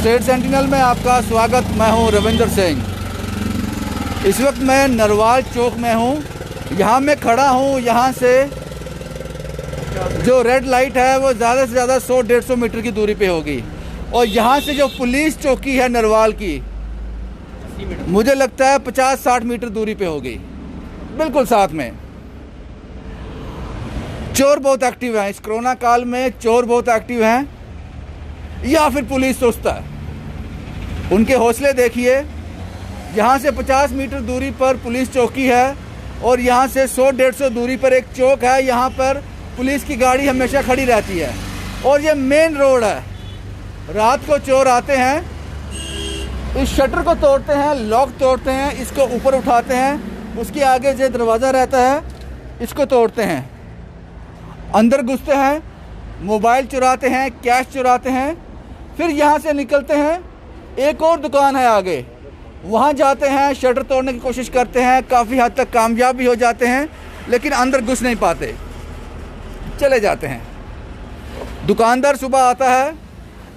State sentinel में आपका स्वागत। मैं हूं रविंदर सिंह। इस वक्त मैं नरवाल चौक में हूं। यहां मैं खड़ा हूं। यहां से जो रेड लाइट है वो ज़्यादा से ज़्यादा 100-150 मीटर की दूरी पे होगी, और यहां से जो पुलिस चौकी है नरवाल की, मुझे लगता है 50-60 मीटर दूरी पे होगी, बिल्कुल साथ में। चोर बहुत एक्टिव हैं इस कोरोना काल में। चोर बहुत एक्टिव हैं, या फिर पुलिस सुस्त है। उनके हौसले देखिए। यहाँ से 50 मीटर दूरी पर पुलिस चौकी है, और यहाँ से 100-150 दूरी पर एक चौक है। यहाँ पर पुलिस की गाड़ी हमेशा खड़ी रहती है, और ये मेन रोड है। रात को चोर आते हैं, इस शटर को तोड़ते हैं, लॉक तोड़ते हैं, इसको ऊपर उठाते हैं, उसके आगे जो दरवाज़ा रहता है इसको तोड़ते हैं, अंदर घुसते हैं, मोबाइल चुराते हैं, कैश चुराते हैं। फिर यहाँ से निकलते हैं, एक और दुकान है आगे, वहाँ जाते हैं, शटर तोड़ने की कोशिश करते हैं, काफ़ी हद तक कामयाब भी हो जाते हैं, लेकिन अंदर घुस नहीं पाते, चले जाते हैं। दुकानदार सुबह आता है,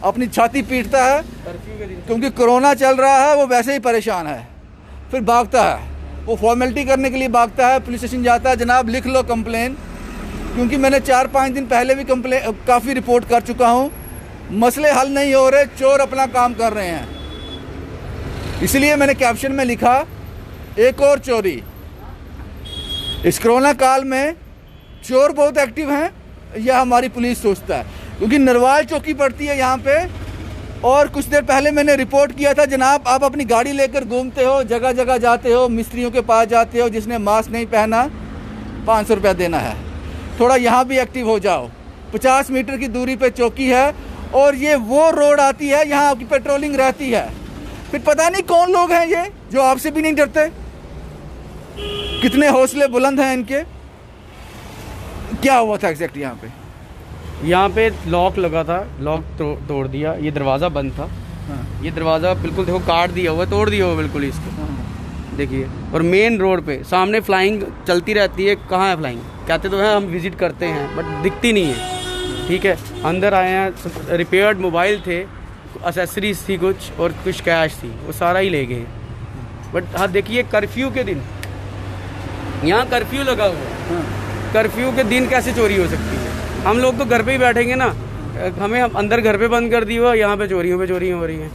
अपनी छाती पीटता है, क्योंकि कोरोना चल रहा है, वो वैसे ही परेशान है। फिर भागता है, वो फॉर्मेलिटी करने के लिए भागता है, पुलिस स्टेशन जाता है, जनाब लिख लो कंप्लेन, क्योंकि मैंने 4-5 दिन पहले भी काफ़ी रिपोर्ट कर चुका हूँ। मसले हल नहीं हो रहे, चोर अपना काम कर रहे हैं। इसलिए मैंने कैप्शन में लिखा, एक और चोरी। इस कोरोना काल में चोर बहुत एक्टिव हैं, यह हमारी पुलिस सोचता है, क्योंकि नरवाल चौकी पड़ती है यहाँ पे। और कुछ देर पहले मैंने रिपोर्ट किया था, जनाब आप अपनी गाड़ी लेकर घूमते हो, जगह जगह जाते हो, मिस्त्रियों के पास जाते हो, जिसने मास्क नहीं पहना 500 रुपया देना है। थोड़ा यहाँ भी एक्टिव हो जाओ। 50 मीटर की दूरी पे चौकी है, और ये वो रोड आती है, यहाँ आपकी पेट्रोलिंग रहती है। फिर पता नहीं कौन लोग हैं ये, जो आपसे भी नहीं डरते। कितने हौसले बुलंद हैं इनके। क्या हुआ था एग्जैक्ट यहाँ पे लॉक लगा था, लॉक तोड़ दिया। ये दरवाज़ा बंद था। हाँ। ये दरवाज़ा बिल्कुल देखो काट दिया हुआ, तोड़ दिया हुआ बिल्कुल इसको। हाँ। देखिए, और मेन रोड पे सामने फ्लाइंग चलती रहती है। कहाँ है फ्लाइंग? कहते तो हैं हम विजिट करते हैं, बट दिखती नहीं है। ठीक है, अंदर आए हैं, रिपेयर्ड मोबाइल थे, एसेसरीज थी कुछ, और कुछ कैश थी, वो सारा ही ले गए। बट हाँ देखिए, कर्फ्यू के दिन यहाँ कर्फ्यू लगा हुआ है। कर्फ्यू के दिन कैसे चोरी हो सकती है? हम लोग तो घर पे ही बैठेंगे ना, हमें अंदर घर पे बंद कर दिया हुआ, यहाँ पे चोरियों हो रही हैं।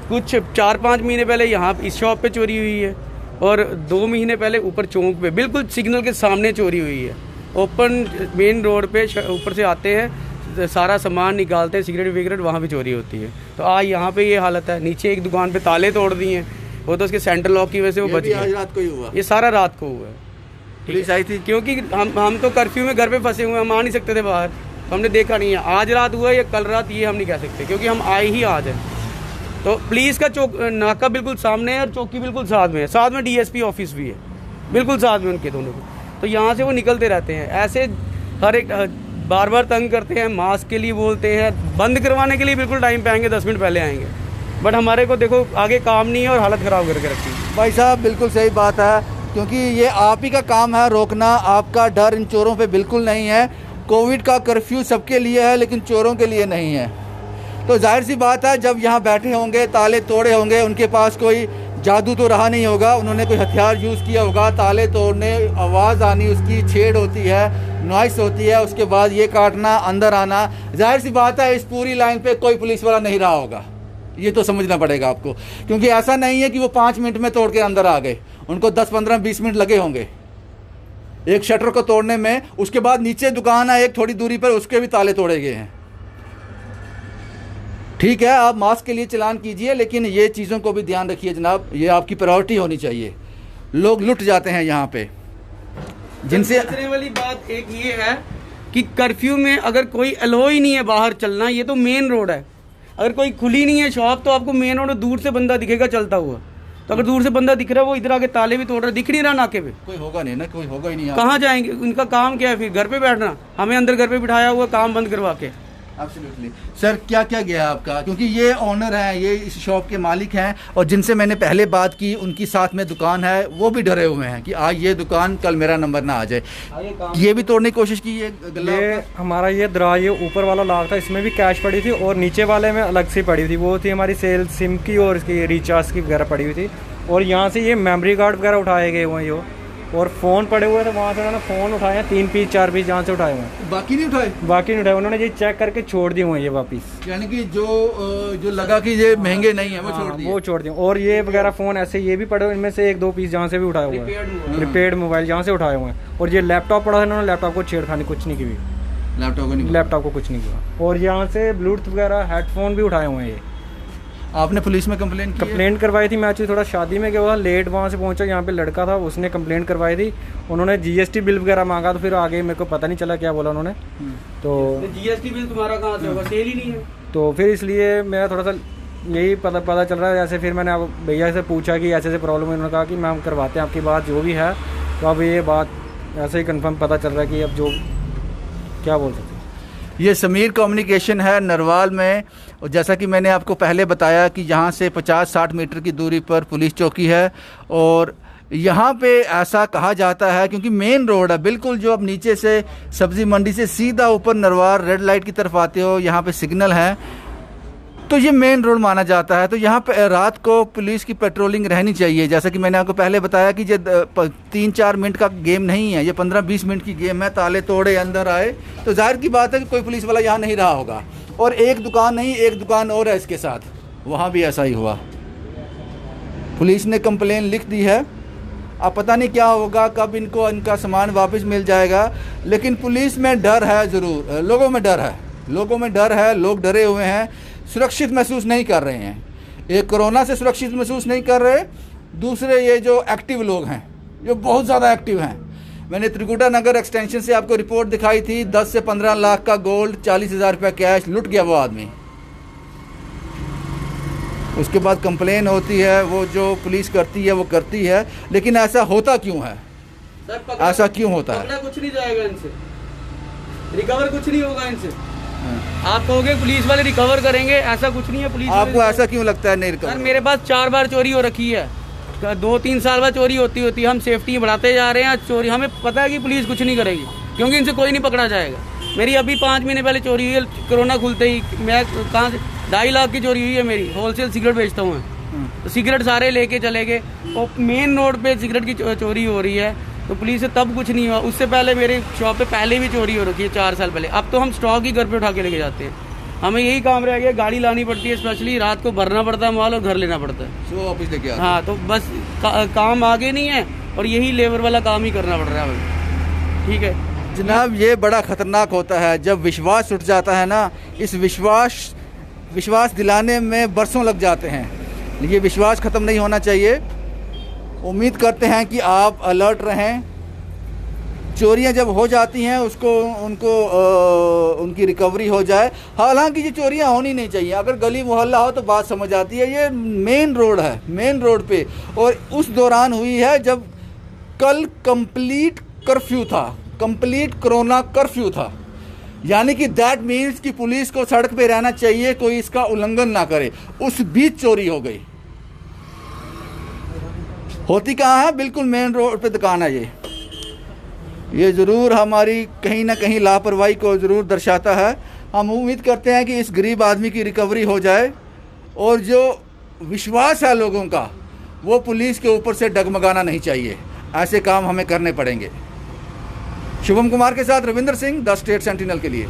कुछ 4-5 महीने पहले यहाँ इस शॉप पे चोरी हुई है, और 2 महीने पहले ऊपर चौक पे बिल्कुल सिग्नल के सामने चोरी हुई है। ओपन मेन रोड पे ऊपर से आते हैं, सारा सामान निकालते हैं, सिगरेट विगरेट, वहाँ भी चोरी होती है। तो आज यहाँ पे ये हालत है। नीचे एक दुकान पे ताले तोड़ दिए हैं, वो तो उसके सेंटर लॉक की वजह से वो बच गया। आज रात को ही हुआ। ये सारा रात को हुआ है। पुलिस आई थी, क्योंकि हम तो कर्फ्यू में घर पे फंसे हुए हैं, हम आ नहीं सकते थे बाहर, तो हमने देखा नहीं है। आज रात हुआ या कल रात, ये हम नहीं कह सकते, क्योंकि हम आए ही आज हैं। तो पुलिस का चौक नाका बिल्कुल सामने है, और चौकी बिल्कुल साथ में है। साथ में डीएसपी ऑफिस भी है, बिल्कुल साथ में उनके दोनों को। तो यहाँ से वो निकलते रहते हैं ऐसे, हर एक बार बार तंग करते हैं, मास्क के लिए बोलते हैं, बंद करवाने के लिए बिल्कुल टाइम पे आएंगे, 10 मिनट पहले आएंगे। बट हमारे को देखो आगे काम नहीं है, और हालत ख़राब करके रखी है। भाई साहब बिल्कुल सही बात है, क्योंकि ये आप ही का काम है रोकना। आपका डर इन चोरों पे बिल्कुल नहीं है। कोविड का कर्फ्यू सबके लिए है, लेकिन चोरों के लिए नहीं है। तो जाहिर सी बात है, जब यहाँ बैठे होंगे, ताले तोड़े होंगे, उनके पास कोई जादू तो रहा नहीं होगा, उन्होंने कोई हथियार यूज़ किया होगा। ताले तोड़ने, आवाज़ आनी, उसकी छेड़ होती है, नॉइस होती है, उसके बाद ये काटना, अंदर आना। जाहिर सी बात है, इस पूरी लाइन पे कोई पुलिस वाला नहीं रहा होगा, ये तो समझना पड़ेगा आपको। क्योंकि ऐसा नहीं है कि वो 5 मिनट में तोड़ के अंदर आ गए, उनको 10, 15, 20 मिनट लगे होंगे एक शटर को तोड़ने में। उसके बाद नीचे दुकान है एक थोड़ी दूरी पर, उसके भी ताले तोड़े गए हैं। ठीक है, आप मास्क के लिए चलान कीजिए, लेकिन ये चीज़ों को भी ध्यान रखिए जनाब, ये आपकी प्रायोरिटी होनी चाहिए। लोग लुट जाते हैं यहाँ पे, जिनसे दूसरे वाली बात एक ये है कि कर्फ्यू में अगर अलो ही नहीं है बाहर चलना, ये तो मेन रोड है। अगर कोई खुली नहीं है शॉप, तो आपको मेन रोड दूर से बंदा दिखेगा चलता हुआ। तो अगर दूर से बंदा दिख रहा है, वो इधर आके ताले भी तोड़ रहा है, दिख नहीं रहा नाके पे, कोई होगा नहीं ना, कोई होगा ही नहीं। कहाँ जाएंगे? उनका काम क्या है फिर? घर पे बैठना। हमें अंदर घर पे बिठाया हुआ, काम बंद करवा के। एब्सोल्युटली। सर क्या क्या गया आपका, क्योंकि ये ऑनर हैं, ये इस शॉप के मालिक हैं, और जिनसे मैंने पहले बात की उनकी साथ में दुकान है, वो भी डरे हुए हैं कि आज ये दुकान कल मेरा नंबर ना आ जाए। ये भी तोड़ने की कोशिश की ये गला? ये हमारा ये दराज, ये ऊपर वाला लॉक था, इसमें भी कैश पड़ी थी और नीचे वाले में अलग से पड़ी थी, वो थी हमारी सेल सिम की और इसकी रिचार्ज की वगैरह पड़ी हुई थी। और यहाँ से ये मेमोरी कार्ड वगैरह उठाए गए हुए हैं यो, और फ़ोन पड़े हुए थे, वहाँ से उन्होंने फ़ोन उठाए हैं 3 पीस 4 पीस जहाँ से उठाए हुए हैं। बाकी नहीं उठाए? बाकी नहीं उठाए, उन्होंने ये चेक करके छोड़ दिए हुए हैं ये वापस। यानी कि जो लगा कि ये महंगे नहीं है वो छोड़ दिए? वो छोड़ दिए। और ये वगैरह फ़ोन ऐसे ये भी पड़े हुए, इनमें से 1-2 पीस जहाँ से भी उठाए हुए हैं, रिपेयर्ड मोबाइल जहाँ से उठाए हुए हैं। और ये लैपटॉप पड़ा था, इन्होंने लैपटॉप को छेड़खानी कुछ नहीं की, लैपटॉप को कुछ नहीं किया। और यहाँ से ब्लूटूथ वगैरह हेडफोन भी उठाए हुए हैं ये। आपने पुलिस में कंप्लेंट करवाई थी? मैं एक्चुअली थोड़ा शादी में गया हुआ, लेट वहाँ से पहुँचा, यहाँ पे लड़का था, उसने कंप्लेंट करवाई थी। उन्होंने जीएसटी बिल वगैरह मांगा, तो फिर आगे मेरे को पता नहीं चला क्या बोला उन्होंने। तो जीएसटी बिल तुम्हारा कहाँ से होगा, सेल ही नहीं है। तो फिर इसलिए मेरा थोड़ा सा यही पता चल रहा है। जैसे फिर मैंने अब भैया से पूछा कि ऐसे प्रॉब्लम है, उन्होंने कहा कि मैम करवाते हैं आपकी बात जो भी है। तो अब ये बात ऐसे ही कंफर्म पता चल रहा है कि अब जो क्या बोल सकते हैं। ये समीर कम्युनिकेशन है नरवाल में, और जैसा कि मैंने आपको पहले बताया कि यहाँ से 50-60 मीटर की दूरी पर पुलिस चौकी है। और यहाँ पे ऐसा कहा जाता है क्योंकि मेन रोड है बिल्कुल, जो अब नीचे से सब्ज़ी मंडी से सीधा ऊपर नरवाल रेड लाइट की तरफ आते हो, यहाँ पे सिग्नल है, तो ये मेन रोड माना जाता है। तो यहाँ पे रात को पुलिस की पेट्रोलिंग रहनी चाहिए। जैसा कि मैंने आपको पहले बताया कि ये 3-4 मिनट का गेम नहीं है, ये 15-20 मिनट की गेम है। ताले तोड़े अंदर आए तो जाहिर की बात है कि कोई पुलिस वाला यहाँ नहीं रहा होगा। और एक दुकान नहीं, एक दुकान और है इसके साथ, वहाँ भी ऐसा ही हुआ। पुलिस ने कंप्लेन लिख दी है, अब पता नहीं क्या होगा, कब इनको इनका सामान वापस मिल जाएगा। लेकिन पुलिस में डर है ज़रूर, लोगों में डर है, लोग डरे हुए हैं, सुरक्षित महसूस नहीं कर रहे हैं। एक कोरोना से सुरक्षित महसूस नहीं कर रहे, दूसरे ये जो एक्टिव लोग हैं, जो बहुत ज़्यादा एक्टिव हैं। मैंने त्रिकुटा नगर एक्सटेंशन से आपको रिपोर्ट दिखाई थी, 10 से 15 लाख का गोल्ड, 40,000 रुपये कैश लुट गया वो आदमी। उसके बाद कंप्लेन होती है, वो जो पुलिस करती है वो करती है, लेकिन ऐसा होता क्यों है? ऐसा क्यों होता है? कुछ नहीं जाएगा इनसे, रिकवर कुछ नहीं होगा इनसे। आप कहोगे पुलिस वाले रिकवर करेंगे, ऐसा कुछ नहीं है। पुलिस आपको ऐसा क्यों लगता है नहीं रिकवर? सर मेरे पास 4 बार चोरी हो रखी है, 2-3 साल बाद चोरी होती हम सेफ्टी बढ़ाते जा रहे हैं। चोरी हमें पता है कि पुलिस कुछ नहीं करेगी, क्योंकि इनसे कोई नहीं पकड़ा जाएगा। मेरी अभी 5 महीने पहले चोरी हुई है, कोरोना खुलते ही। मैं कहाँ से 2.5 लाख की चोरी हुई है मेरी। होलसेल सिगरेट बेचता हूँ मैं, तो सिगरेट सारे लेके चले गए, और मेन रोड पे सिगरेट की चोरी हो रही है। तो पुलिस से तब कुछ नहीं हुआ। उससे पहले मेरे शॉप पे पहले भी चोरी हो रखी है 4 साल पहले। अब तो हम स्टॉक ही घर पे उठा के लेके जाते हैं। हमें यही काम रह गया, गाड़ी लानी पड़ती है, स्पेशली रात को भरना पड़ता है माल और घर लेना पड़ता है। सो ऑफिस लेके आते हैं। हाँ, तो बस काम आगे नहीं है, और यही लेबर वाला काम ही करना पड़ रहा है हमें। ठीक है जनाब, ये बड़ा ख़तरनाक होता है जब विश्वास उठ जाता है ना। इस विश्वास दिलाने में बरसों लग जाते हैं। ये विश्वास ख़त्म नहीं होना चाहिए। उम्मीद करते हैं कि आप अलर्ट रहें। चोरियां जब हो जाती हैं उनकी रिकवरी हो जाए। हालांकि ये चोरियां होनी नहीं चाहिए। अगर गली मोहल्ला हो तो बात समझ आती है, ये मेन रोड है, मेन रोड पे, और उस दौरान हुई है जब कल कंप्लीट कर्फ्यू था, कंप्लीट कोरोना कर्फ्यू था। यानी कि दैट मीन्स कि पुलिस को सड़क पे रहना चाहिए, कोई इसका उल्लंघन ना करे। उस बीच चोरी हो गई। होती कहाँ है? बिल्कुल मेन रोड पे दुकान है। ये ज़रूर हमारी कहीं ना कहीं लापरवाही को ज़रूर दर्शाता है। हम उम्मीद करते हैं कि इस गरीब आदमी की रिकवरी हो जाए, और जो विश्वास है लोगों का वो पुलिस के ऊपर से डगमगाना नहीं चाहिए। ऐसे काम हमें करने पड़ेंगे। शुभम कुमार के साथ Ravindra Singh, the state sentinel के लिए।